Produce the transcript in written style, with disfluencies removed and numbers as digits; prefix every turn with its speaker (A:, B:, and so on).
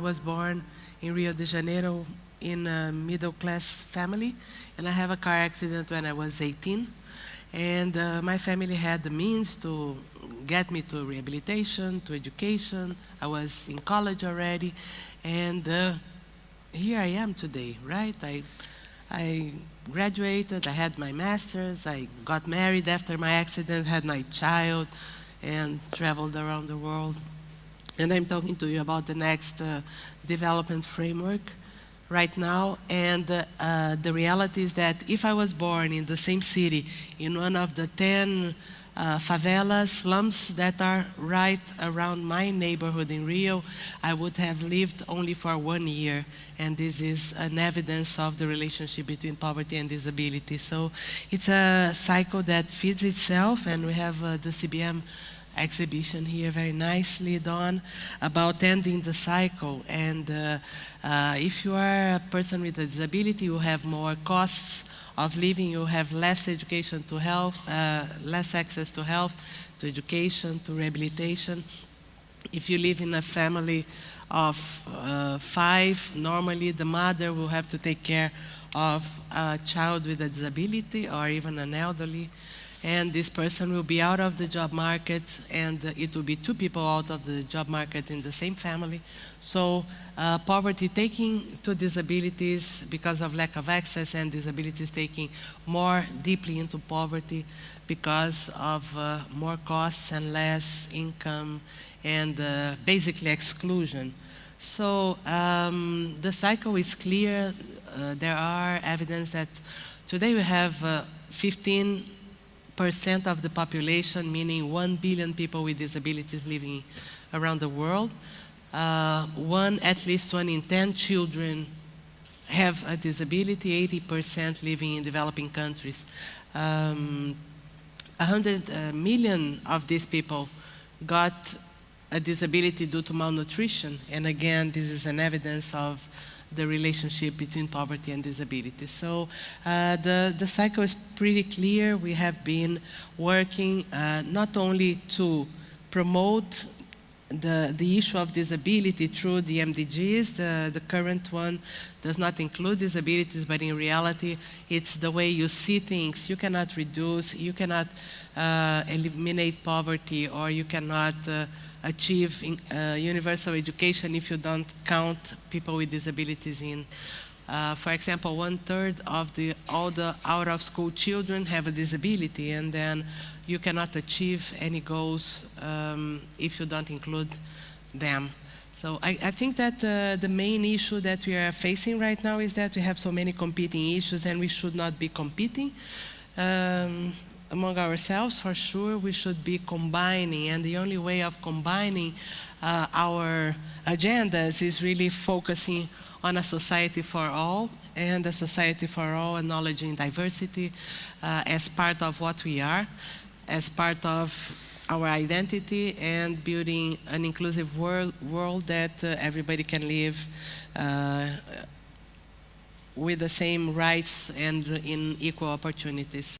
A: was born in Rio de Janeiro in a middle-class family, and I have a car accident when I was 18. And my family had the means to get me to rehabilitation, to education. I was in college already, and here I am today, right? I graduated, I had my master's, I got married after my accident, had my child, and traveled around the world. And I'm talking to you about the next development framework right now. And the reality is that if I was born in the same city, in one of the 10 favelas, slums that are right around my neighborhood in Rio, I would have lived only for 1 year. And this is an evidence of the relationship between poverty and disability. So it's a cycle that feeds itself, and we have the CBM exhibition here very nicely done about ending the cycle. And if you are a person with a disability, you have more costs of living, you have less education to health, less access to health, to education, to rehabilitation. If you live in a family of 5, normally the mother will have to take care of a child with a disability or even an elderly. And this person will be out of the job market, and it will be 2 people out of the job market in the same family. So poverty taking to disabilities because of lack of access, and disabilities taking more deeply into poverty because of more costs and less income and basically exclusion. So the cycle is clear. There are evidence that today we have 15% of the population, meaning 1 billion people with disabilities living around the world. At least 1 in 10 children have a disability, 80% living in developing countries. 100 million of these people got a disability due to malnutrition. And again, this is an evidence of the relationship between poverty and disability. So the cycle is pretty clear. We have been working not only to promote the issue of disability through the MDGs. The current one does not include disabilities, but in reality, it's the way you see things. You cannot reduce, you cannot eliminate poverty, or you cannot achieve universal education if you don't count people with disabilities in. For example, 1/3 of all the out-of-school children have a disability, and then you cannot achieve any goals if you don't include them. So I think that the main issue that we are facing right now is that we have so many competing issues, and we should not be competing among ourselves. For sure, we should be combining, and the only way of combining our agendas is really focusing on a society for all, and a society for all acknowledging diversity as part of what we are, as part of our identity, and building an inclusive world that everybody can live with the same rights and in equal opportunities.